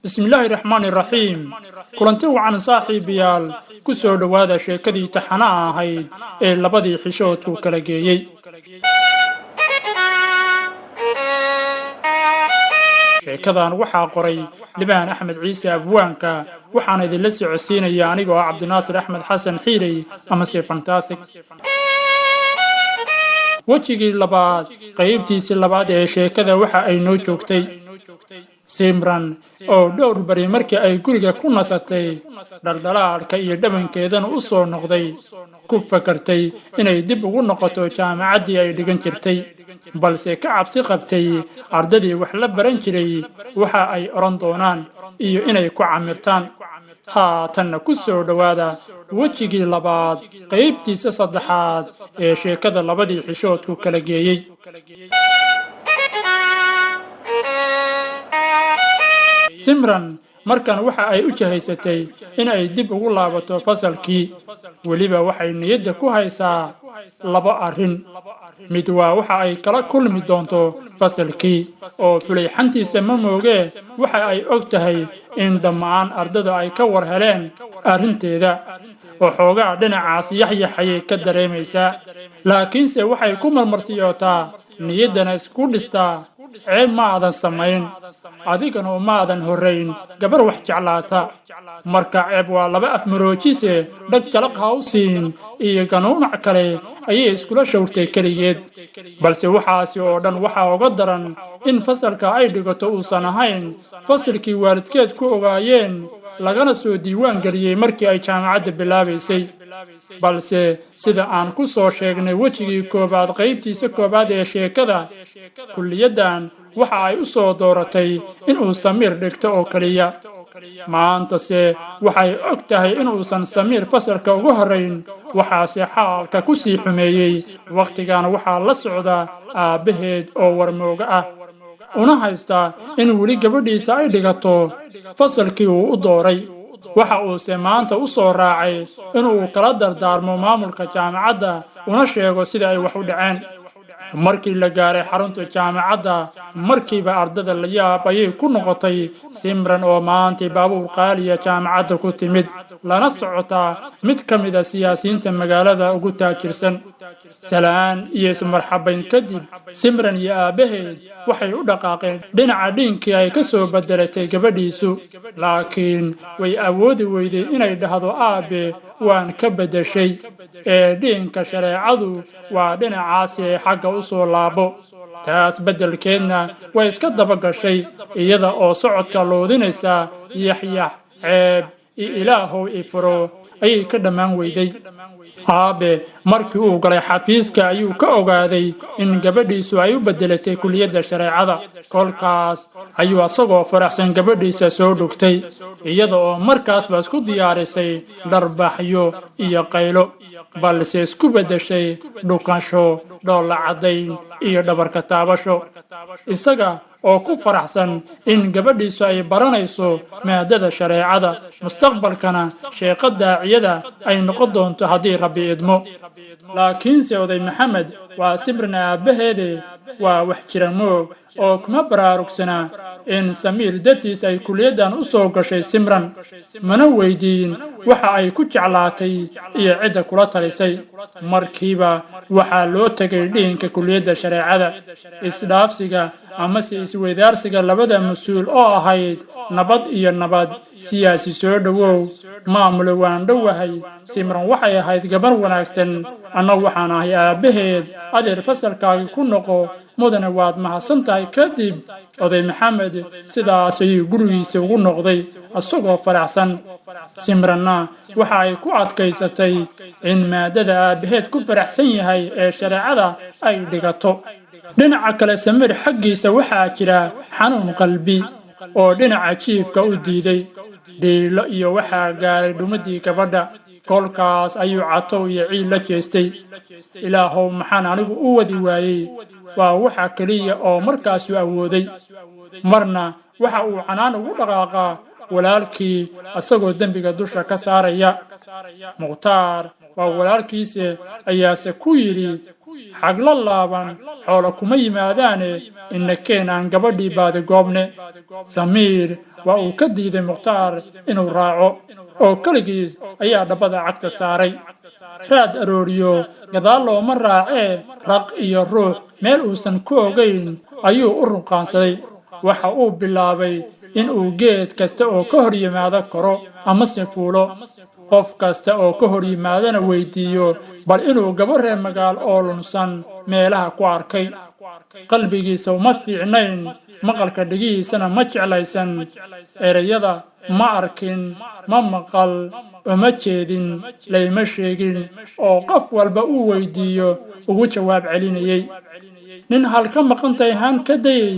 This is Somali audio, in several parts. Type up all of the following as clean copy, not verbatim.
بسم الله الرحمن الرحيم kulanti wacan saaxiibayaal ku soo dhawaada sheekadii taxanaha ahayd ee labadii xishoodku kala geeyay sheekadan waxaa qoray libaan axmed ciise abwaanka waxaan idinla socodsiinaya anigoo ah cabdinaasir axmed xasan xiirey ama se fantastic wejigii labaad qaybtiisii labaad ee sheekada waxa ay noo joogtay simran oo dhowr bari markii ay guriga ku nasatay dhaldhalaalka iyo dhabankeedana u soo noqday ku fakartay inay dib ugu noqoto jaamacaddii ay dhigan jirtay balse ka cabsi qabtay ardadii wax la baran jiray waxa ay odhan doonaan iyo inay ku camirtaan haatanna ku soo dhowaada wejigii labaad qaybtiisa saddexaad ee sheekada labadii xishoodku kala geeyey simran markan waxa ay u jahaysatay in ay dib ugu laabato fasalkii weliba waxay niyadda ku haysaa laba arrin mid waa waxa ay kala kulmi doonto fasalkii oo fulayxantiisa ma moogee waxa ay og tahay in dhammaan ardada ay ka war heleen arrinteeda oo xoogaa dhinacaas yaxyaxayay ka dareemaysaa laakiinse waxay ku marmarsiyootaa niyaddana isku dhistaa ceeb ma aadan samayn adigana uma aadan horrayn gabar wax jeclaata marka ceeb waa laba afmaroojise dhag jalaq ha u siin iyo ganuunac kale ayay iskula shawrtay keligeed balse waxaasi oo dhan waxaa uga daran in fasalka ay dhigato uusan ahayn fasalkii waalidkeed ku ogaayeen lagana soo diiwaan geliyey markii ay jaamacadda bilaabaysay balse sida aan ku soo sheegnay wejigii koowaad qaybtiisa koowaad ee sheekada kulliyaddan waxa ay u soo dooratay inuu samiir dhigto oo keliya maantase waxay og tahay inuusan samiir fasalka uga horrayn waxaase xaalka ku sii xumeeyey wakhtigan waxaa la socda aabbaheed oo warmooga ah una haysta in weli gabadhiisa ay dhigato fasalkii uu u dooray waxa uuse maanta u soo raacay inuu kala dardaarmo maamulka jaamacadda una sheego sida ay wax u dhaceen markii la gaaray xarunta jaamacadda markiiba ardada la yaab ayay ku noqotay simran oo maantay baabuur qaaliya jaamacadda ku timid lana socotaa mid ka mid a siyaasiyiinta magaalada ugu taajirsan salaan iyo ismarxabayn kadib simran iyo aabbaheed waxay u dhaqaaqeen dhinaca dhiinkii ay ka soo bedelatay gabadhiisu laakiin way awoodi weyday inay dhahdo aabe waan ka beddeshay ee dhiinka shareecadu waa dhinacaasi ee xagga u soo laabo taas beddelkeedna way iska daba gashay iyada oo socodka loodinaysa yaxyax ceeb iyo ilaahow ifuro ayay ka dhammaan weyday aabe markii uu galay xafiiska ayuu ka ogaaday in gabadhiisu ay u beddelatay kuliyadda shareecada kolkaas ayuu asagoo faraxsan gabadhiisa soo dhugtay iyada oo markaasba isku diyaarisay dharbaxyo iyo qaylo balse isku beddeshay dhukansho dhoolla caddayn iyo dhabarka taabasho isaga oo ku faraxsan in gabadhiisu ay baranayso maadada shareecada mustaqbalkana sheeqa daaciyada ay noqon doonto haddii rabbi idmo laakiinse oday maxamed waa simran aabbaheede waa wax jira moog oo kuma baraarugsanaa in samiir dartiis ay kuliyaddan u soo gashay simran mana weydiin waxa ay ku jeclaatay iyo cidda kula talisay markiiba waxaa loo tegay dhiinka kuliyadda shareecada isdhaafsiga amase isweydaarsiga labada mas-uul oo ahayd nabad iyo nabad siyaasi soo dhowow maamulo waan dhowahay simran waxay ahayd gabar wanaagsan anna waxaan ahay aabbaheed adeer fasalkaagii ku noqo mudane waad mahadsan tahay kadib oday maxamed sidaas ayuu gurigiisa ugu noqday isagoo faraxsan simranna waxa ay ku adkaysatay in maadada aabbaheed ku faraxsan yahay ee shareecada ay dhigato dhinaca kale samiir xaggiisa waxaa jira xanuun qalbi oo dhinaca jiifka u diiday dhiilo iyo waxaa gaaray dhumadii gabadha kolkaas ayuu catow iyo ciil la jeestay ilaahow maxaan anigu u wadi waayey waa waxa keliya oo markaasu awooday marna waxa uu canaan ugu dhaqaaqaa walaalkii asagoo dembiga dusha ka saaraya mukhtaar waa walaalkiise ayaase ku yidhi xagla laaban xoolo kuma yimaadaane ina keen aan gabadhii baadigoobne samiir waa uu ka diiday mukhtaar inuu raaco oo keligiis ayaa dhabbada cagta saaray raad arooriyo gadaal looma raacee raq iyo ruux meel uusan ku ogayn ayuu u runqaansaday waxa uu bilaabay in uu geed kasta oo ka hor yimaado koro amase fuulo qof kasta oo ka hor yimaadana weydiiyo bal inuu gabadh reer magaal oo lunsan meelaha ku arkay qalbigiisa uma fiicnayn maqalka dhigihiisana ma jeclaysan ereyada ma arkin ma maqal uma jeedin layma sheegin oo qof walba uu weydiiyo ugu jawaab celinayay nin halka maqantay haan ka dayay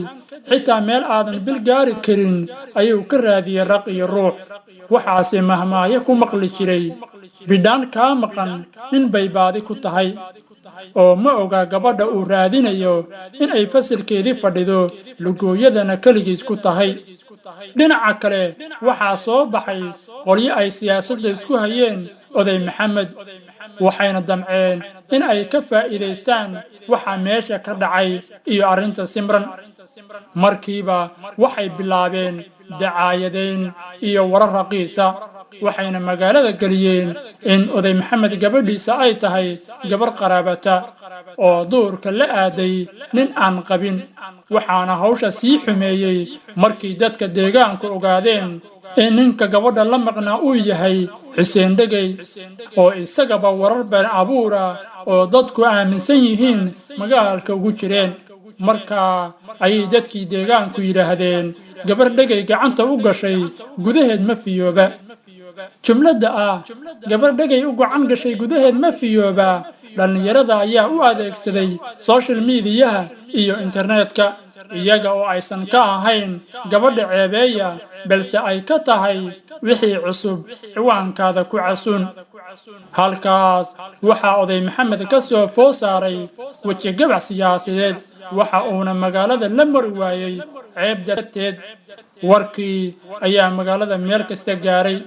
xitaa meel aadan bil gaari karin ayuu ka raadiyey raq iyo ruux waxaase mahmaahyo ku maqli jiray bidhaan kaa maqan nin bay baadi ku tahay oo ma oga gabadha uu raadinayo in ay fasalkeedii fadhido lugooyadana keligiis ku tahay dhinaca kale waxaa soo baxay qolyo ay siyaasadda isku hayeen oday maxamed waxayna damceen in ay ka faa'iidaystaan waxa meesha ka dhacay iyo arrinta simran markiiba waxay bilaabeen dacaayadayn iyo warar raqiisa waxayna magaalada geliyeen in oday maxamed gabadhiisa ay tahay gabar qaraabata oo duurka la aaday nin aan qabin waxaana hawsha sii xumeeyey markii dadka deegaanku ogaadeen in ninka gabadha la maqnaa uu yahay xuseen dhegey oo isagaba warar been abuura oo dadku aaminsan yihiin magaalka ugu jireen markaa ayay dadkii deegaanku yidhaahdeen gabar dhegay gacanta u gashay gudaheed ma fiyooba jumladda ah gabar dhegay u gacan gashay gudaheed ma fiyooba dhallinyarada ayaa u adeegsaday social mediyaha iyo internetka iyaga oo aysan ka ahayn gabadha ceebeeya balse ay ka tahay wixii cusub ciwaankaada ku casuun halkaas waxaa oday maxamed ka soo food saaray weji gabax siyaasadeed waxa uuna magaalada la mari waayey ceeb darteed warkii ayaa magaalada meel kasta gaaray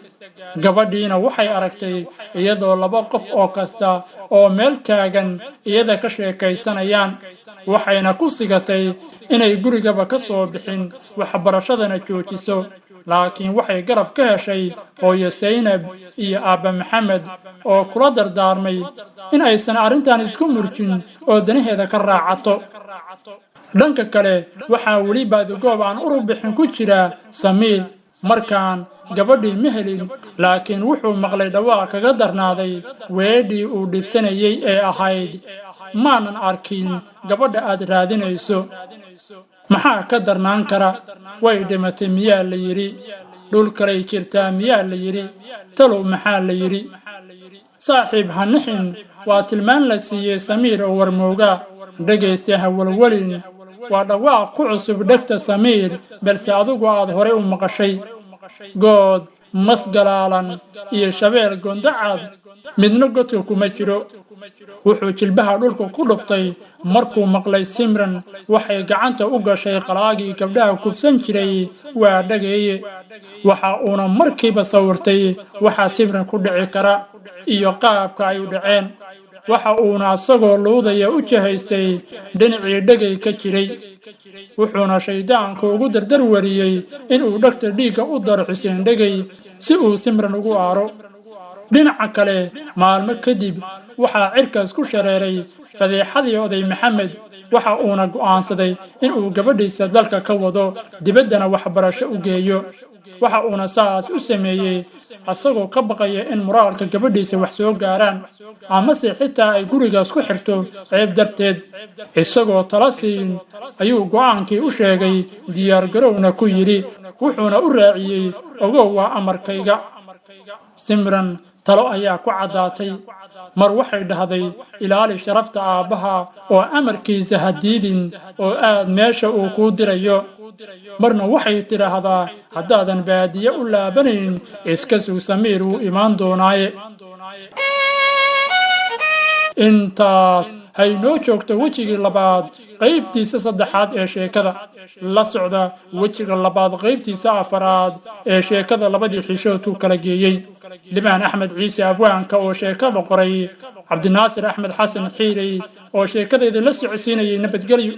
gabadhiina waxay aragtay iyadoo laba qof oo kasta oo meel taagan iyada ka sheekaysanayaan waxayna ku sigatay inay gurigaba ka soo bixin waxbarashadana joojiso laakiin waxay garab ka heshay hooyo saynab iyo aabba maxamed oo kula dardaarmay in aysan arrintan isku murjin oo danaheeda ka raacato dhanka kale waxaa weli baadigoob aan urubixin ku jira samiir markaan gabadhii ma helin laakiin wuxuu maqlay dhawaaq kaga darnaaday weedhii uu dhibsanayay ee ahayd maanan arkin gabadha aad raadinayso maxaa ka darnaan kara way dhimatay miyaa la yidhi dhul kalay jirtaa miyaa la yidhi talow maxaa la yidhi saaxiib hanixin waa tilmaan la siiyey samiir oo warmooga dhegaysta hawalwalin waa dhawaaq ku cusub dhegta samiir balse adigu aad horey u maqashay good mas galaalan iyo shabeel gondacad midna godka kuma jiro wuxuu jilbaha dhulka ku dhuftay markuu maqlay simran waxay gacanta u gashay qalaagii gabdhaha kufsan jiray waa dhageeye waxa uuna markiiba sawirtay waxa simran ku dhici kara iyo qaabka ay u dhaceen waxa uuna asagoo luudaya u jahaystay dhinacii dhegay ka jiray wuxuuna shaydaanku ugu dardar wariyey inuu dhegta dhiigga u daro xuseen dhegay si uu simran ugu aaro dhinaca kale maalmo kadib waxaa cirkaas ku shareeray fadeexadii oday maxamed waxa uuna go'aansaday inuu gabadhiisa dalka ka wado dibaddana waxbarasho u geeyo waxa uuna saas u sameeyey asagoo ka baqaya in muraalka gabadhiisa wax soo gaaraan amase xitaa ay gurigaas ku xirto ceeb darteed isagoo tala siin ayuu go'aankii u sheegay diyaargarowna ku yidhi wuxuuna u raaciyey ogow waa amarkayga simran talo ayaa ku caddaatay mar waxay dhahday ilaali sharafta aabbaha oo amarkiisa ha diidin oo aad meesha uu kuu dirayo marna waxay tidhaahdaa haddaadan baadiye u laabanayn iska sug samiir wuu imaan doonaaye intaas haynoo joogto wejigii labaad qaybtiisa saddexaad ee sheekada la socda wejiga labaad qaybtiisa afaraad ee sheekada labadii xishoodku kala geeyey libaan axmed ciise abwaanka oo sheekada qoray cabdinaasir axmed xasan xiiley oo sheekadayda la socodsiinayay nabadgelyo.